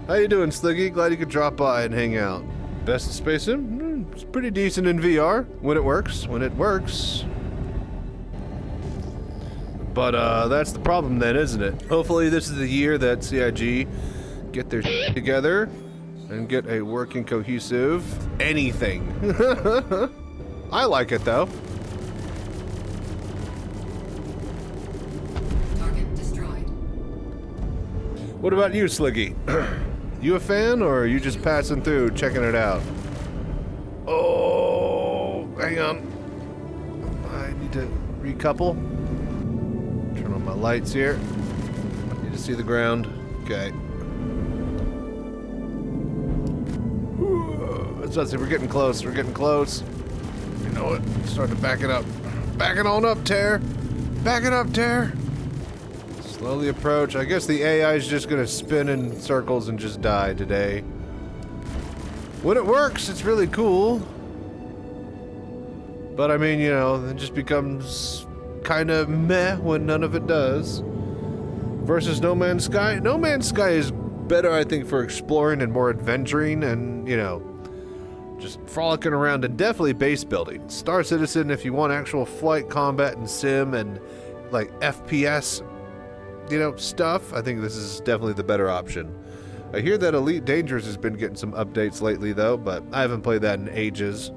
How you doing, Sliggy? Glad you could drop by and hang out. Best of Space Sim? It's pretty decent in VR when it works. When it works. But that's the problem then, isn't it? Hopefully this is the year that CIG get their shit together and get a working, cohesive anything. I like it though. Target destroyed. What about you, Sliggy? You a fan, or are you just passing through, checking it out? Oh, hang on. I need to recouple. Turn on my lights here. Need to see the ground. Okay. Let's see, we're getting close. We're getting close. You know what? Start to back it up. Back it on up, Tear. Back it up, Tear. Slowly approach. I guess the AI is just gonna spin in circles and just die today. When it works, it's really cool. But I mean, you know, it just becomes kind of meh when none of it does. Versus No Man's Sky. No Man's Sky is better, I think, for exploring and more adventuring and, you know, just frolicking around and definitely base building. Star Citizen, if you want actual flight combat and sim and like FPS, you know, stuff, I think this is definitely the better option. I hear that Elite Dangerous has been getting some updates lately though, but I haven't played that in ages.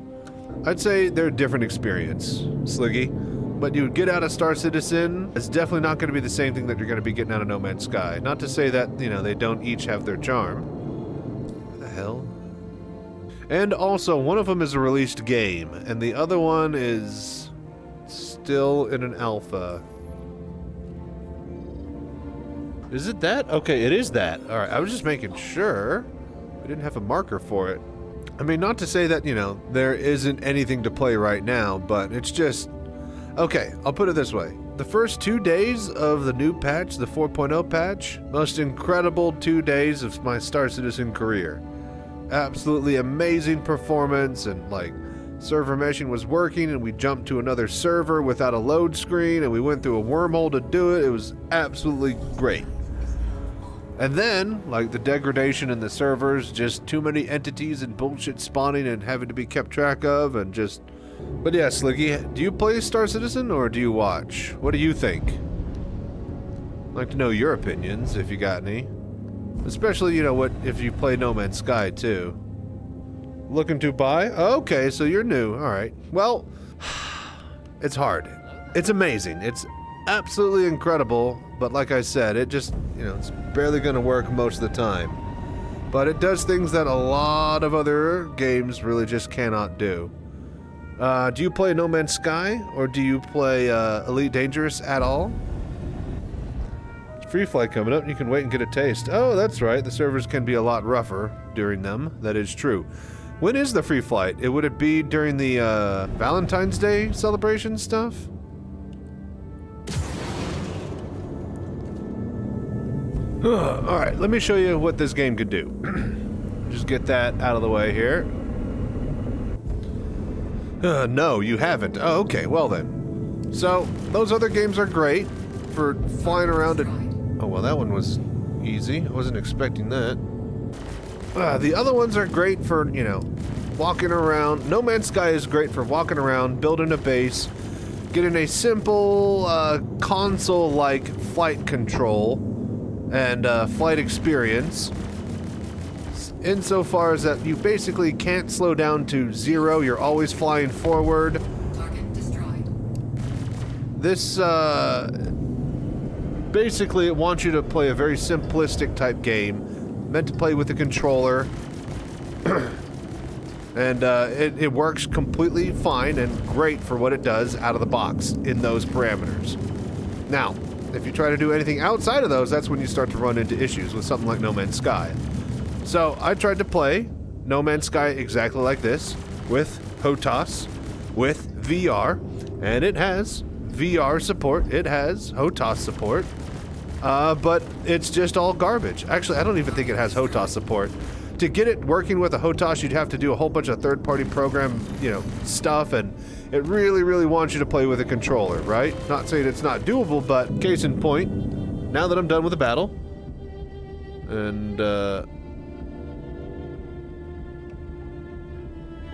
I'd say they're a different experience, Sliggy. But you get out of Star Citizen, it's definitely not going to be the same thing that you're going to be getting out of No Man's Sky. Not to say that, you know, they don't each have their charm. What the hell? And also, one of them is a released game, and the other one is still in an alpha. Is it that? Okay, it is that. Alright, I was just making sure. We didn't have a marker for it. I mean, not to say that, you know, there isn't anything to play right now, but it's just... Okay, I'll put it this way. The first 2 days of the new patch, the 4.0 patch, most incredible 2 days of my Star Citizen career. Absolutely amazing performance, and like, server meshing was working, and we jumped to another server without a load screen, and we went through a wormhole to do it. It was absolutely great. And then, like, the degradation in the servers, just too many entities and bullshit spawning and having to be kept track of, and just... But yeah, Sliggy, do you play Star Citizen or do you watch? What do you think? I'd like to know your opinions, if you got any. Especially, you know, what if you play No Man's Sky, too. Looking to buy? Okay, so you're new. Alright. Well, it's hard. It's amazing. It's absolutely incredible, but like I said, it just, you know, it's barely gonna work most of the time. But it does things that a lot of other games really just cannot do. Do you play No Man's Sky, or do you play Elite Dangerous at all? Free flight coming up, you can wait and get a taste. Oh, that's right, the servers can be a lot rougher during them. That is true. When is the free flight? Would it be during the Valentine's Day celebration stuff? Alright, let me show you what this game could do. Just get that out of the way here. No, you haven't. Oh, okay, well then. So, those other games are great for flying around and... Oh, well, that one was easy. I wasn't expecting that. The other ones are great for, you know, walking around. No Man's Sky is great for walking around, building a base, getting a simple console-like flight control and flight experience. Insofar as that you basically can't slow down to 0, you're always flying forward. Target destroyed. This, basically it wants you to play a very simplistic type game, meant to play with a controller, and it works completely fine and great for what it does out of the box in those parameters. Now, if you try to do anything outside of those, that's when you start to run into issues with something like No Man's Sky. So I tried to play No Man's Sky exactly like this, with HOTAS, with VR, and it has VR support, it has HOTAS support, but it's just all garbage. Actually, I don't even think it has HOTAS support. To get it working with a HOTAS, you'd have to do a whole bunch of third-party program, you know, stuff, and it really, really wants you to play with a controller, right? Not saying it's not doable, but case in point, now that I'm done with the battle, and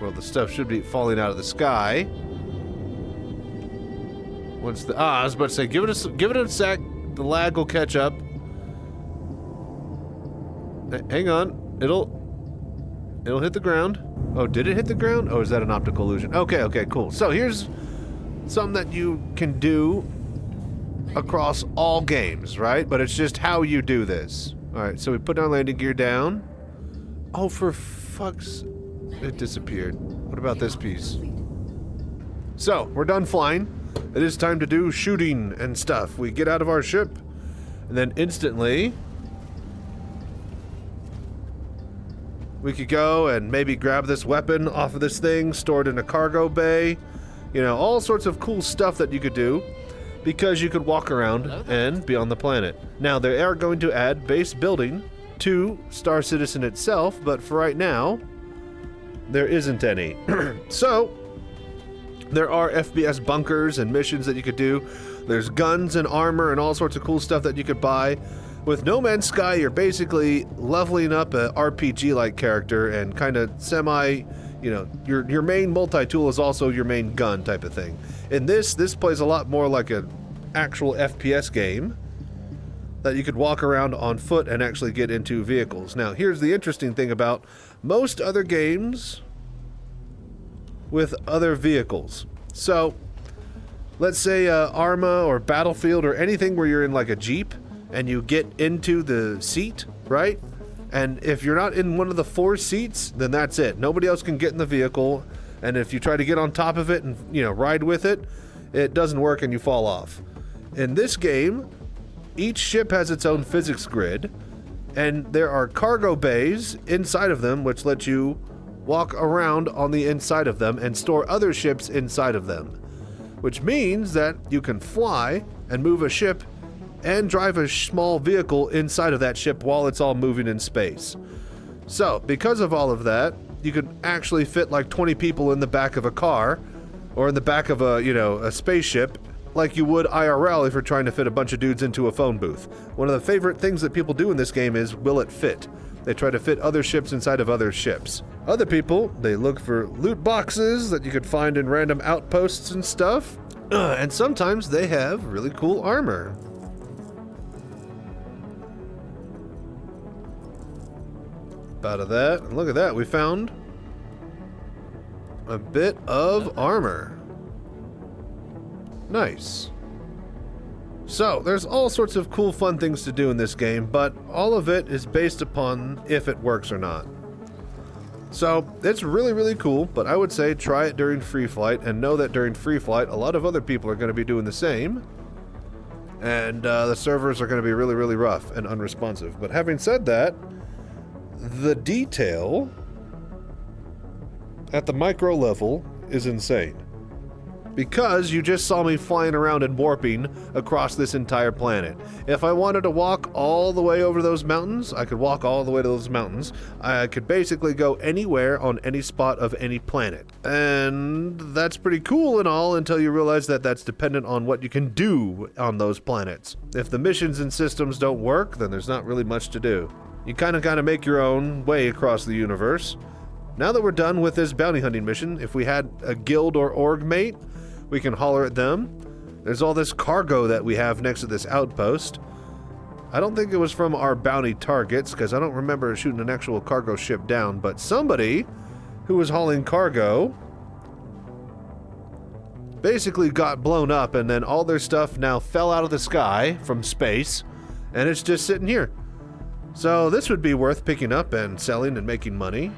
Well, the stuff should be falling out of the sky. Once the I was about to say, give it a sec. The lag will catch up. Hang on, it'll hit the ground. Oh, did it hit the ground? Oh, is that an optical illusion? Okay, cool. So here's something that you can do across all games, right? But it's just how you do this. All right, so we put our landing gear down. Oh, for fuck's... It disappeared. What about this piece? So, we're done flying. It is time to do shooting and stuff. We get out of our ship, and then instantly... we could go and maybe grab this weapon off of this thing, store it in a cargo bay. You know, all sorts of cool stuff that you could do because you could walk around and be on the planet. Now, they are going to add base building to Star Citizen itself, but for right now, there isn't any. So, there are FPS bunkers and missions that you could do. There's guns and armor and all sorts of cool stuff that you could buy. With No Man's Sky, you're basically leveling up a RPG-like character and kind of semi, you know, your main multi-tool is also your main gun type of thing. In this plays a lot more like an actual FPS game that you could walk around on foot and actually get into vehicles. Now, here's the interesting thing about most other games with other vehicles. So, let's say Arma or Battlefield or anything where you're in like a Jeep, and you get into the seat, right? And if you're not in one of the 4 seats, then that's it. Nobody else can get in the vehicle, and if you try to get on top of it and, you know, ride with it, it doesn't work and you fall off. In this game, each ship has its own physics grid, and there are cargo bays inside of them which let you walk around on the inside of them and store other ships inside of them, which means that you can fly and move a ship and drive a small vehicle inside of that ship while it's all moving in space. So, because of all of that, you could actually fit like 20 people in the back of a car, or in the back of a, you know, a spaceship, like you would IRL if you're trying to fit a bunch of dudes into a phone booth. One of the favorite things that people do in this game is, will it fit? They try to fit other ships inside of other ships. Other people, they look for loot boxes that you could find in random outposts and stuff, and sometimes they have really cool armor. Out of that, and look at that, we found a bit of armor. Nice. So, there's all sorts of cool fun things to do in this game, but all of it is based upon if it works or not. So, it's really cool, but I would say try it during free flight, and know that during free flight, a lot of other people are going to be doing the same, and the servers are going to be really rough and unresponsive. But having said that, the detail at the micro level is insane. Because you just saw me flying around and warping across this entire planet. If I wanted to walk all the way over those mountains, I could walk all the way to those mountains. I could basically go anywhere on any spot of any planet. And that's pretty cool and all until you realize that that's dependent on what you can do on those planets. If the missions and systems don't work, then there's not really much to do. You kind of gotta make your own way across the universe. Now that we're done with this bounty hunting mission, if we had a guild or org mate, we can holler at them. There's all this cargo that we have next to this outpost. I don't think it was from our bounty targets, because I don't remember shooting an actual cargo ship down, but somebody who was hauling cargo basically got blown up, and then all their stuff now fell out of the sky from space, and it's just sitting here. So this would be worth picking up and selling and making money.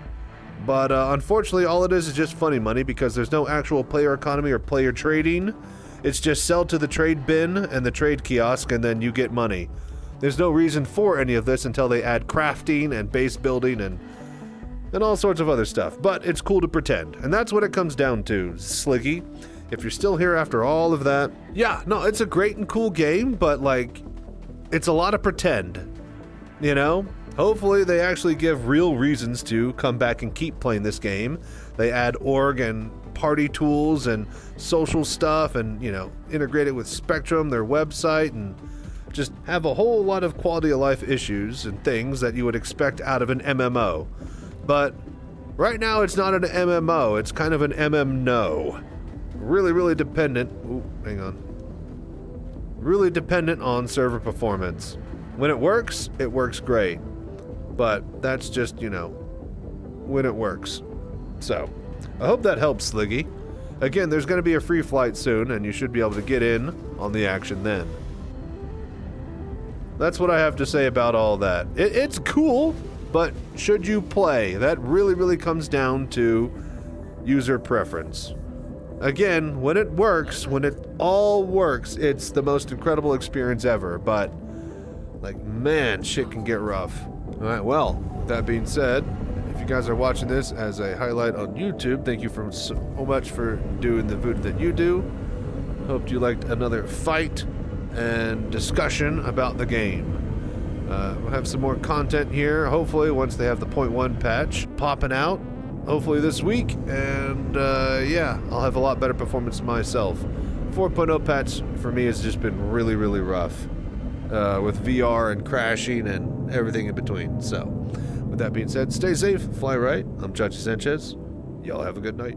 But unfortunately, all it is just funny money because there's no actual player economy or player trading. It's just sell to the trade bin and the trade kiosk and then you get money. There's no reason for any of this until they add crafting and base building and all sorts of other stuff. But it's cool to pretend. And that's what it comes down to, Sliggy. If you're still here after all of that. Yeah, no, it's a great and cool game, but like, it's a lot of pretend. You know? Hopefully they actually give real reasons to come back and keep playing this game. They add org and party tools and social stuff and, you know, integrate it with Spectrum, their website, and just have a whole lot of quality of life issues and things that you would expect out of an MMO. But Right now, it's not an MMO. It's kind of an MMNO. Really, really dependent. Ooh, hang on. Really dependent on server performance. When it works great. But that's just, you know, when it works. So, I hope that helps, Sliggy. Again, there's going to be a free flight soon, and you should be able to get in on the action then. That's what I have to say about all that. It's cool, but should you play? That really, really comes down to user preference. Again, when it works, when it all works, it's the most incredible experience ever, but, like, man, shit can get rough. Alright, well, with that being said, if you guys are watching this as a highlight on YouTube, thank you so much for doing the VOD that you do. Hope you liked another fight and discussion about the game. We'll have some more content here, hopefully, once they have the 0.1 patch popping out. Hopefully this week, and yeah, I'll have a lot better performance myself. 4.0 patch for me has just been really, really rough with VR and crashing and everything in between. So, with that being said, stay safe, fly right. I'm Chachi Sanchez. Y'all have a good night.